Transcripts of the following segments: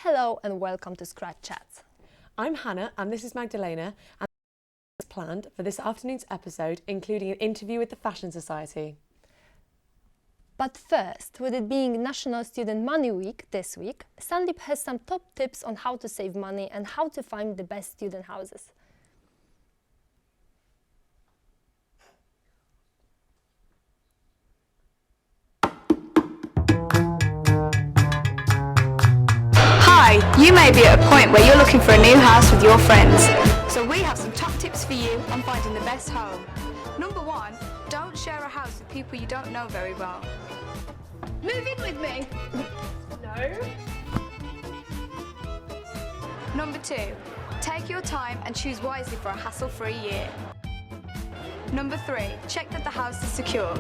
Hello and welcome to Scratch Chats. I'm Hannah and this is Magdalena, and as planned for this afternoon's episode, including an interview with the Fashion Society. But first, with it being National Student Money Week this week, Sandeep has some top tips on how to save money and how to find the best student houses. Hi, you may be at a point where you're looking for a new house with your friends. So we have some top tips for you on finding the best home. Number 1, don't share a house with people you don't know very well. Move in with me. No. Number 2, take your time and choose wisely for a hassle-free year. Number 3, check that the house is secure.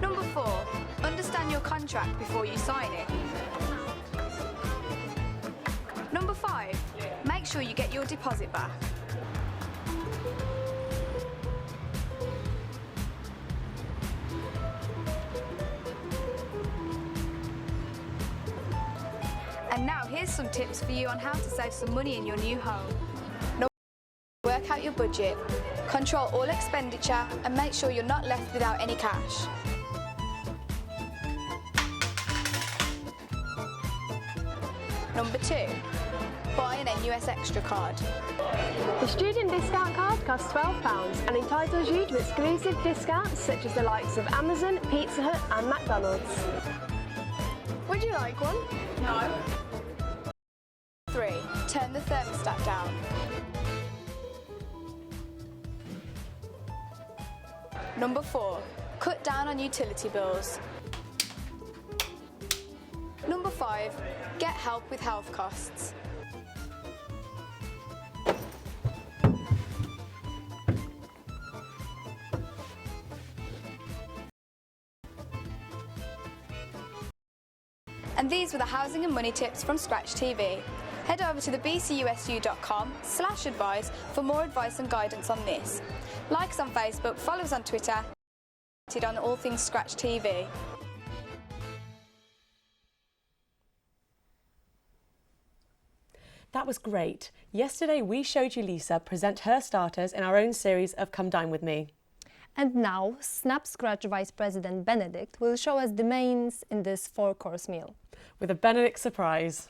Number 4, understand your contract before you sign it. Number 5, make sure you get your deposit back. And now here's some tips for you on how to save some money in your new home. Number 1, work out your budget. Control all expenditure and make sure you're not left without any cash. Number 2, buy an NUS Extra card. The student discount card costs £12 and entitles you to exclusive discounts such as the likes of Amazon, Pizza Hut and McDonald's. Would you like one? No. 3, turn the thermostat down. Number 4, cut down on utility bills. Number 5, get help with health costs. And these were the housing and money tips from Scratch TV. Head over to the bcusu.com/advice for more advice and guidance on this. Like us on Facebook, follow us on Twitter, on all things Scratch TV. That was great. Yesterday we showed you Lisa present her starters in our own series of Come Dine With Me. And now, Snap Scratch Vice President Benedict will show us the mains in this 4-course meal. With a Benedict surprise.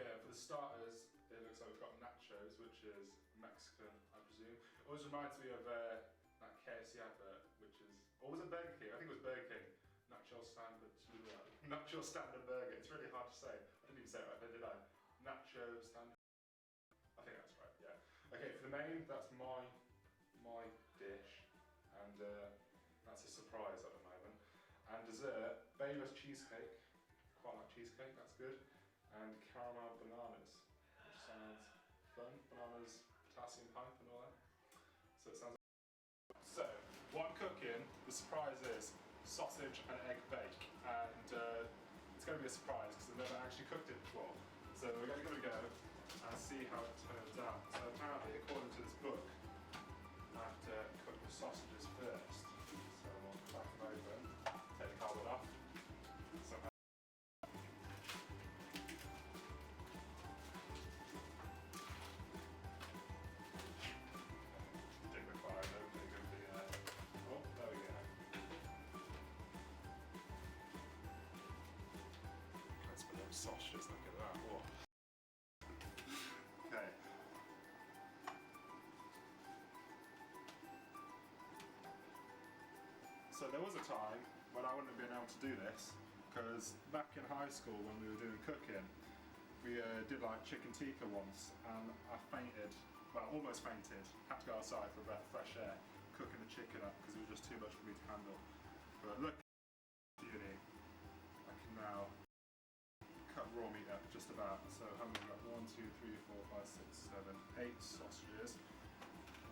For the starters, it looks like we've got nachos, which is Mexican, I presume. It always reminds me of that KFC advert, which is, or was it Burger King? I think it was Burger King. Nacho standard burger. It's really hard to say. I didn't even say it right there, did I? Nacho standard. I think that's right. Yeah. Okay, for the main, that's my dish, and that's a surprise at the moment. And dessert, Bayless cheesecake. Quite like cheesecake. That's good. And caramel bananas, which sounds fun. Bananas, potassium pipe and all that. So it sounds. So what I'm cooking, the surprise is sausage and egg bake, and it's going to be a surprise because I've never actually cooked it before. So we're going to give it a go and see how it turns out. So apparently, according to this book, I have to cook the sausages first. So we'll crack them open, take the cardboard off. Sausages, look at that. Whoa. Okay. So there was a time when I wouldn't have been able to do this, because back in high school when we were doing cooking, we did like chicken tikka once, and I fainted well, almost fainted. Had to go outside for a breath of fresh air, cooking the chicken up because it was just too much for me to handle. But look, uni, I can now cut raw meat up just about. So how many we've got? 1, 2, 3, 4, 5, 6, 7, 8 sausages.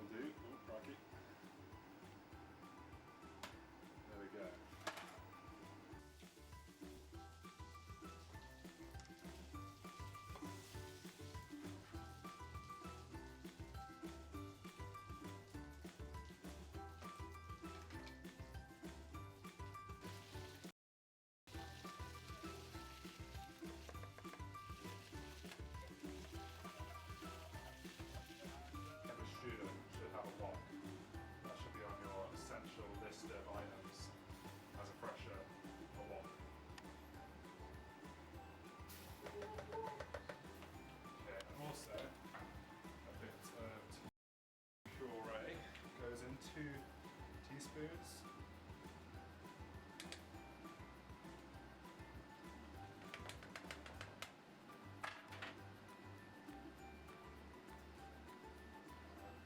Will do. Oh, crikey. There we go. Every student should have a wok. That should be on your essential list of items as a fresher, a wok. Okay, and also a bit of puree goes in 2 teaspoons.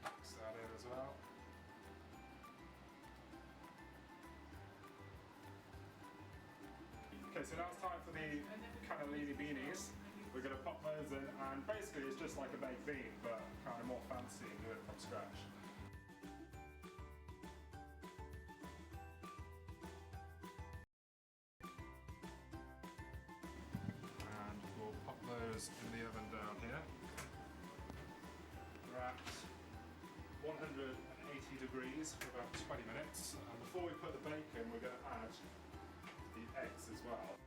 Mix that in as well. Okay, so now it's time for the cannellini beanies. We're going to pop those in, and basically it's just like a baked bean, but kind of more fancy and do it from scratch. And we'll pop those in the oven down here. We're at 180 degrees for about 20 minutes. And before we put the bacon, we're going to add the eggs as well.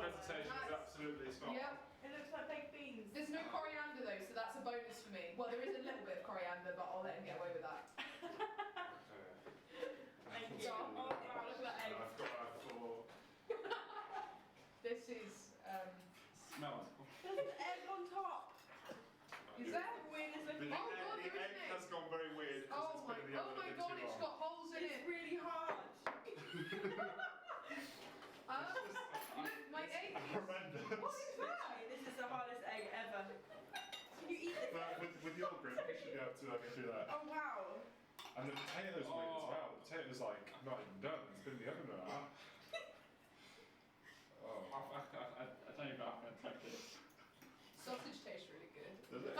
Presentation is absolutely spot on. Yep. It looks like baked beans. There's no coriander though, so that's a bonus for me. Well, there is a little bit of coriander, but I'll let him get away with that. Thank you. Oh, wow, look at that egg. I've got that for... This is, Smells. there's an egg on top. Is that weird? The Oh god, egg there is an egg. has gone very weird because Oh it's my, been in the oven a bit god, too it's long. got holes in it. It's really hard. My egg is... Horrendous. What is that? This is the hardest egg ever. Can you eat this? But with your grip, you should be able to get through that. Oh wow. And the potato's weird as well. The potato's like not even done. It's been in the oven an hour. Oh. I don't even know if I can take this. Sausage tastes really good. Does it?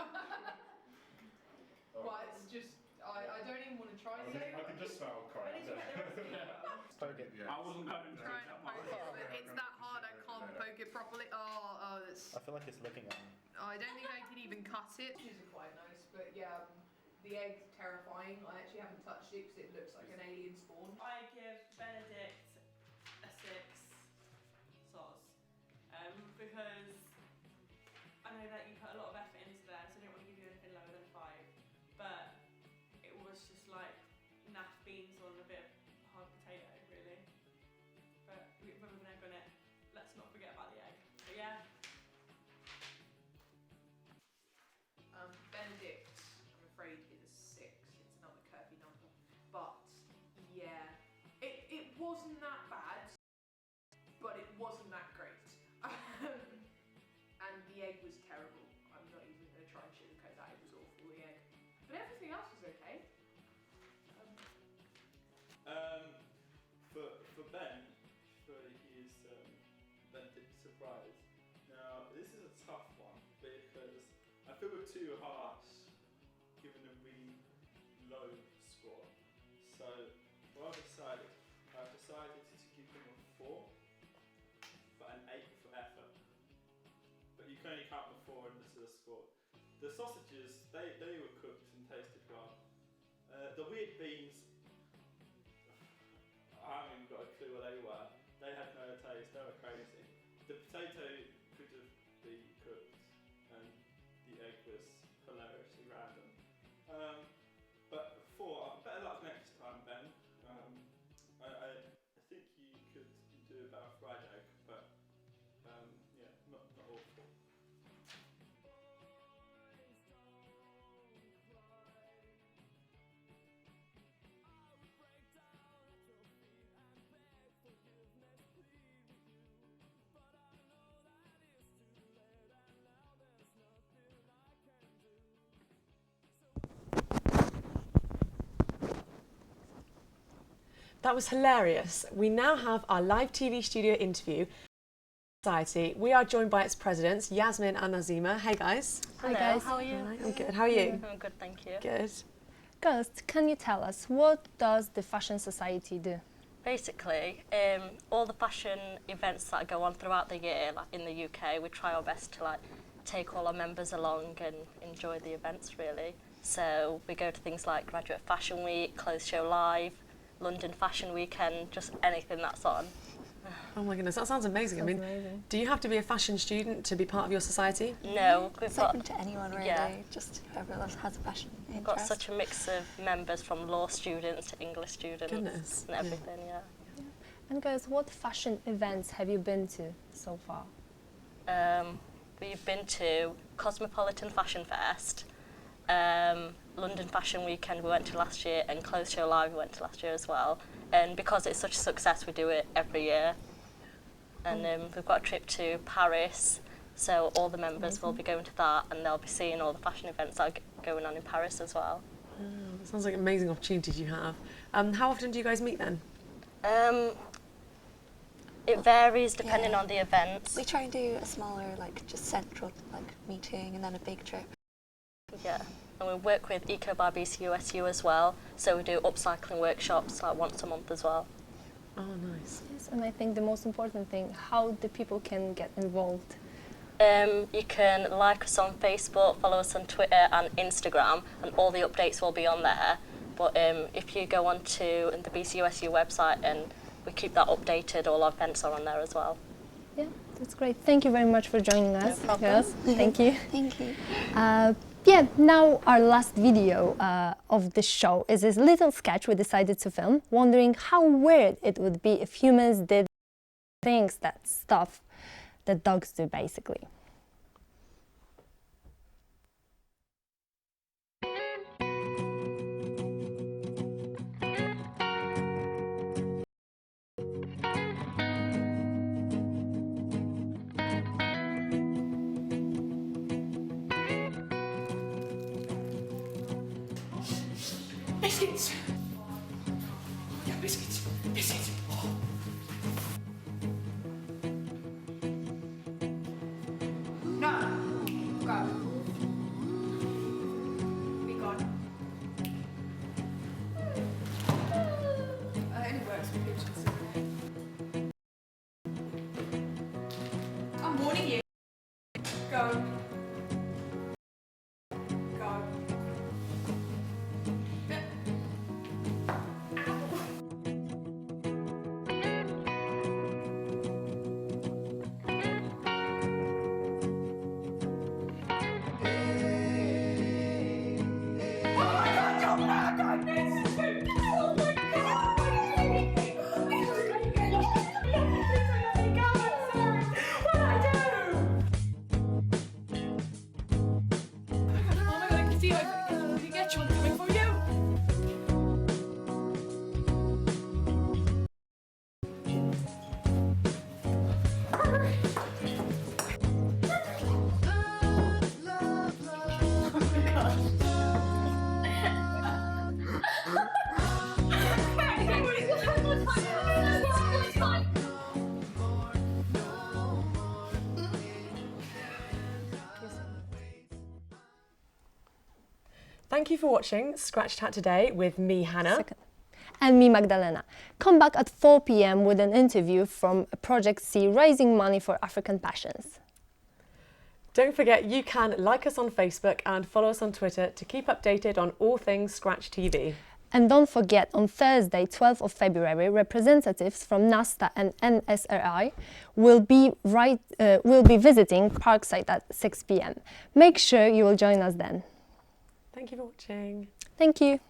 Oh. But it's just... I don't even want to try I it. can just smell coriander. I wasn't going to. Trying to poke it, but it's that hard I can't poke it properly. Oh, that's... I feel like it's looking at me. I don't think I can even cut it. These are quite nice, but yeah, the egg's terrifying. I actually haven't touched it because it looks like an alien spawn. I give Benedict a 6 sauce. Because I know that you put a lot of effort into there, so I don't want to give you anything lower than 5. But it was just like naff beans on a bit of hard potato, really. But with an egg on it, let's not forget about the egg. But yeah. Benedict, I'm afraid, is a 6. It's another curvy number. But yeah, it wasn't that bad, but it wasn't that great. And the egg was terrible. I'm not even going to try and sugarcoat that. It was awful, the egg. But everything else was okay. For Ben, surely he is Benedict's surprise. Now, this is a tough one because I feel we're too harsh given a really low score. So, what I've decided to give him a 4, but an 8 for effort. But you can only count the 4 and this is a score. The sausages, they were cooked and tasted well. The weird beans, I haven't even got a clue what they were. They had no taste, they were crazy. The potato could have been cooked and the egg was hilariously random. But 4, better luck next time. That was hilarious. We now have our live TV studio interview. Society. We are joined by its presidents, Yasmin and Nazima. Hey guys. Hi guys. How are you? Hi, I'm good. How are you? I'm good, thank you. Good. Girls, can you tell us, what does the Fashion Society do? Basically, all the fashion events that go on throughout the year, like in the UK, we try our best to like take all our members along and enjoy the events really. So we go to things like Graduate Fashion Week, Clothes Show Live, London Fashion Weekend, just anything that's on. Oh my goodness, that sounds amazing. I mean, do you have to be a fashion student to be part of your society? No, we've It's got open to anyone really, just whoever has a fashion interest. we've got such a mix of members from law students to English students Goodness, and everything, yeah. And girls, what fashion events have you been to so far? We've been to Cosmopolitan Fashion Fest, London Fashion Weekend we went to last year, and Clothes Show Live we went to last year as well. And because it's such a success, we do it every year. And we've got a trip to Paris, so all the members will be going to that, and they'll be seeing all the fashion events that are going on in Paris as well. That sounds like amazing opportunities you have. How often do you guys meet then? It varies depending on the events. We try and do a smaller, like just central meeting, and then a big trip. Yeah, and we work with Eco by BCUSU as well, so we do upcycling workshops like once a month as well. Oh, nice. Yes, and I think the most important thing, how the people can get involved. You can like us on Facebook, follow us on Twitter and Instagram, and all the updates will be on there. But if you go onto the BCUSU website, and we keep that updated, all our events are on there as well. Yeah, that's great. Thank you very much for joining us. No problem. Girls. Thank you. Thank you. Yeah, now our last video of the show is this little sketch we decided to film, wondering how weird it would be if humans did stuff that dogs do, basically. Biscuits! Yeah, biscuits. Biscuits. Oh. No. Go. Be gone. It only works with pigeons, doesn't it? I'm warning you. Go. Go. Thank you for watching Scratch Chat today with me, Hannah. And me, Magdalena. Come back at 4 p.m. with an interview from Project C, raising money for African passions. Don't forget, you can like us on Facebook and follow us on Twitter to keep updated on all things Scratch TV. And don't forget, on Thursday, 12th of February, representatives from NASTA and NSRI will be visiting Parkside at 6 p.m. Make sure you will join us then. Thank you for watching. Thank you.